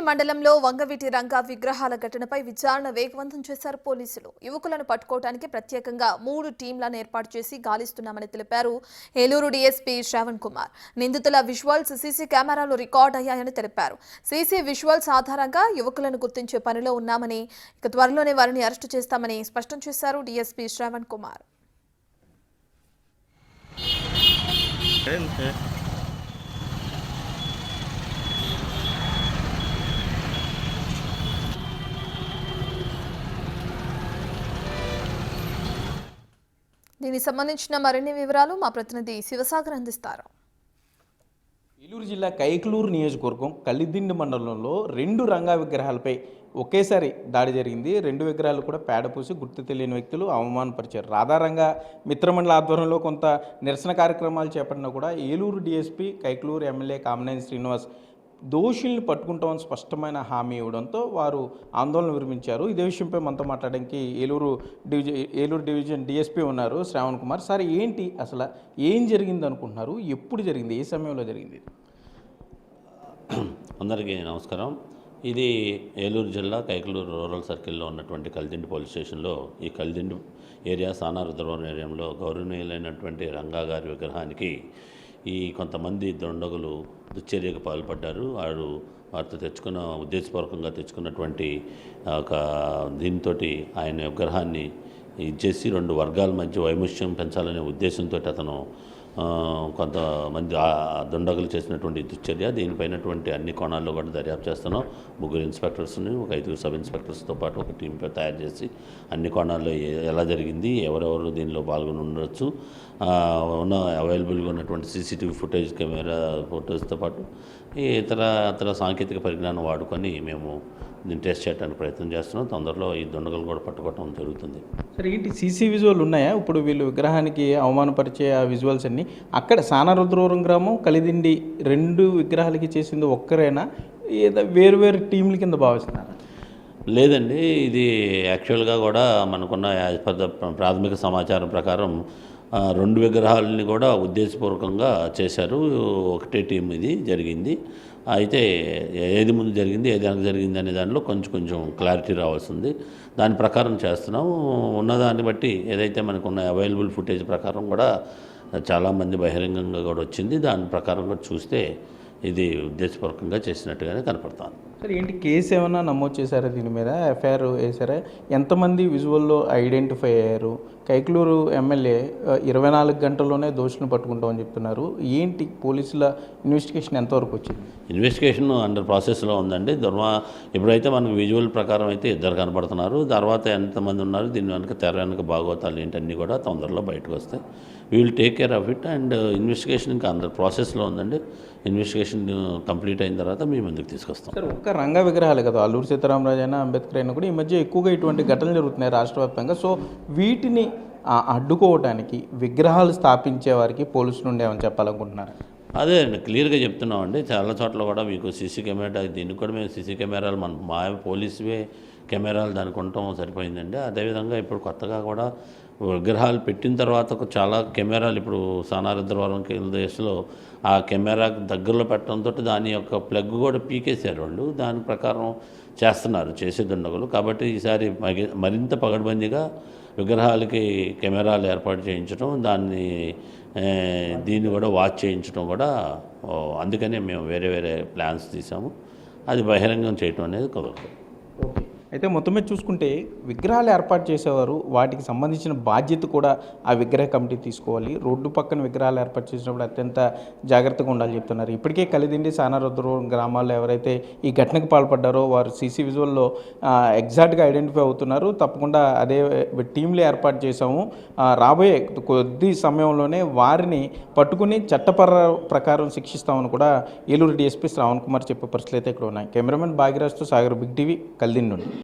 కలిదిండి మండలంలో వంగవీటి రంగా విగ్రహాల ఘటనపై విచారణ వేగవంతం చేశారు పోలీసులు. యువకులను పట్టుకోవడానికి ప్రత్యేకంగా 3 టీంలను ఏర్పాటు చేసి గాలిస్తున్నామని తెలిపారు ఏలూరు డీఎస్పీ శ్రావణ్ కుమార్. నిందితుల విజువల్స్ సీసీ కెమెరాలో రికార్డ్ అయ్యాయని తెలిపారు. సీసీ విజువల్స్ ఆధారంగా యువకులను గుర్తించే పనిలో ఉన్నామని, త్వరలోనే వారిని అరెస్టు చేస్తామని స్పష్టం చేశారు డీఎస్పీ శ్రావణ్ కుమార్. దీనికి సంబంధించిన మరిన్ని వివరాలు మా ప్రతినిధి శివసాగర్ అందిస్తారు. ఏలూరు జిల్లా కైకలూరు నియోజకవర్గం కలిదిండి మండలంలో 2 రంగా విగ్రహాలపై ఒకేసారి దాడి జరిగింది. 2 విగ్రహాలు కూడా పేడపూసి గుర్తు తెలియని వ్యక్తులు అవమానపరిచారు. రాధారంగా మిత్రమండలి ఆధ్వర్యంలో కొంత నిరసన కార్యక్రమాలు చేపట్టినా కూడా ఏలూరు డీఎస్పీ కైకలూరు ఎమ్మెల్యే కామినేని శ్రీనివాస్ దోషుల్ని పట్టుకుంటామని స్పష్టమైన హామీ ఇవ్వడంతో వారు ఆందోళన విరమించారు. ఇదే విషయంపై మనతో మాట్లాడడానికి ఏలూరు డివిజన్ డీఎస్పీ ఉన్నారు శ్రావణ్ కుమార్. సార్, ఏంటి అసలు ఏం జరిగింది అనుకుంటున్నారు? ఎప్పుడు జరిగింది? ఏ సమయంలో జరిగింది? అందరికీ నమస్కారం. ఇది ఏలూరు జిల్లా కైకలూరు రూరల్ సర్కిల్లో ఉన్నటువంటి కలిదిండి పోలీస్ స్టేషన్లో ఈ కలిదిండి ఏరియా సానా రుద్రవరం ఏరియాలో గౌరవనీయులైనటువంటి రంగా గారి విగ్రహానికి ఈ కొంతమంది దుండగులు దుశ్చర్యకు పాల్పడ్డారు. వారితో ఉద్దేశపూర్వకంగా తెచ్చుకున్నటువంటి ఒక దీంతో ఆయన విగ్రహాన్ని ఇచ్చేసి 2 వర్గాల మధ్య వైముష్యం పెంచాలనే ఉద్దేశంతో అతను కొంతమంది దుండగులు చేసినటువంటి దుశ్చర్య. దీనిపైనటువంటి అన్ని కోణాల్లో కూడా దర్యాప్తు చేస్తున్నాం. 3 ఇన్స్పెక్టర్స్ని, ఒక 5 సబ్ ఇన్స్పెక్టర్స్తో పాటు ఒక టీం తయారు చేసి అన్ని కోణాల్లో ఎలా జరిగింది, ఎవరెవరు దీనిలో పాల్గొని ఉండొచ్చు, ఉన్న అవైలబుల్గా ఉన్నటువంటి సీసీటీవీ ఫోటోస్తో పాటు ఇతర సాంకేతిక పరిజ్ఞానం వాడుకొని మేము దీన్ని టెస్ట్ చేయడానికి ప్రయత్నం చేస్తున్నాం. తొందరలో ఈ దుండగులు కూడా పట్టుకోవడం జరుగుతుంది. సరే, ఏంటి సీసీ విజువల్ ఉన్నాయా? ఇప్పుడు వీళ్ళు విగ్రహానికి అవమానపరిచే ఆ విజువల్స్ అన్ని అక్కడ సానారుద్రవరం గ్రామం కలిదిండి 2 విగ్రహాలకి చేసింది ఒక్కరేనా, ఏదో వేరు టీంల కింద భావిస్తున్నారు? లేదండి, ఇది యాక్చువల్గా కూడా మనకున్న ప్రాథమిక సమాచారం ప్రకారం 2 విగ్రహాలని కూడా ఉద్దేశపూర్వకంగా చేశారు. ఒకటే టీం ఇది జరిగింది. అయితే ఏది ముందు జరిగింది, ఏది వెనక జరిగింది అనే దానిలో కొంచెం క్లారిటీ రావాల్సింది. దాని ప్రకారం చేస్తున్నాం. ఉన్నదాన్ని బట్టి ఏదైతే మనకున్న అవైలబుల్ ఫుటేజ్ ప్రకారం కూడా చాలామంది బహిరంగంగా కూడా వచ్చింది. దాని ప్రకారం కూడా చూస్తే ఇది ఉద్దేశపూర్వకంగా చేసినట్టుగానే కనపడుతుంది. సరే, ఏంటి కేసు ఏమైనా నమోదు చేశారా? దీని మీద ఎఫ్ఐఆర్ వేశారా? ఎంతమంది విజువల్లో ఐడెంటిఫై అయ్యారు? కైకలూరు ఎమ్మెల్యే 24 గంటల్లోనే దోషులను పట్టుకుంటామని చెప్తున్నారు. ఏంటి పోలీసుల ఇన్వెస్టిగేషన్ ఎంతవరకు వచ్చింది? ఇన్వెస్టిగేషన్ అండర్ ప్రాసెస్లో ఉందండి. ఇప్పుడైతే మనకు విజువల్ ప్రకారం అయితే 2 కనపడుతున్నారు. తర్వాత ఎంతమంది ఉన్నారు, దీని వెనక తెర వెనక భాగవతాలు ఏంటన్నీ కూడా తొందరలో బయటకు వస్తాయి. We will take care of it. And investigation ఇంకా అండర్ ప్రాసెస్లో ఉందండి. ఇన్వెస్టిగేషన్ కంప్లీట్ అయిన తర్వాత మీ ముందుకు తీసుకొస్తాం. సార్, ఒక్క రంగా విగ్రహాలే కదా, అల్లూరు సీతారామరాజు అయినా అంబేద్కర్ అయినా కూడా ఈ మధ్య ఎక్కువగా ఇటువంటి ఘటనలు జరుగుతున్నాయి రాష్ట్ర వ్యాప్తంగా. సో వీటిని అడ్డుకోవడానికి విగ్రహాలు స్థాపించే వారికి పోలీసులు నుండి ఏమని చెప్పాలనుకుంటున్నారు? అదే క్లియర్గా చెప్తున్నామండి. చాలా చోట్ల కూడా మీకు సీసీ కెమెరా, దీనికి కూడా మేము సీసీ కెమెరాలు మా పోలీసువే కెమెరాలు దానికి ఉండటం సరిపోయిందండి. అదేవిధంగా ఇప్పుడు కొత్తగా కూడా విగ్రహాలు పెట్టిన తర్వాత చాలా కెమెరాలు ఇప్పుడు సానారుద్రవరం కేంద్రదేశంలో ఆ కెమెరా దగ్గరలో పెట్టడంతో దాని యొక్క ప్లగ్ కూడా పీకేశారు వాళ్ళు. దాని ప్రకారం చేస్తున్నారు చేసే దుండగులు. కాబట్టి ఈసారి మరింత పగడ్బందీగా విగ్రహాలకి కెమెరాలు ఏర్పాటు చేయించడం, దీన్ని కూడా వాచ్ చేయించడం కూడా, అందుకనే మేము వేరే ప్లాన్స్ తీసాము. అది బహిరంగం చేయటం అనేది కుదరదు. ఓకే, అయితే మొత్తం మీద చూసుకుంటే విగ్రహాలు ఏర్పాటు చేసేవారు వాటికి సంబంధించిన బాధ్యత కూడా ఆ విగ్రహ కమిటీ తీసుకోవాలి. రోడ్డు పక్కన విగ్రహాలు ఏర్పాటు చేసినప్పుడు అత్యంత జాగ్రత్తగా ఉండాలని చెప్తున్నారు. ఇప్పటికే కలిదిండి సానారుద్రవరం గ్రామాల్లో ఎవరైతే ఈ ఘటనకు పాల్పడ్డారో వారు సీసీ విజువల్లో ఎగ్జాక్ట్గా ఐడెంటిఫై అవుతున్నారు. తప్పకుండా అదే టీంలు ఏర్పాటు చేశాము. రాబోయే కొద్ది సమయంలోనే వారిని పట్టుకుని చట్టపర ప్రకారం శిక్షిస్తామని కూడా ఏలూరు డీఎస్పీ శ్రావణ్ కుమార్ చెప్పే పరిస్థితులు అయితే ఇక్కడ ఉన్నాయి. కెమెరామెన్ భాగ్యరాజ్తో సాగర్, బిగ్ టీవీ, కలిదిండి నుండి.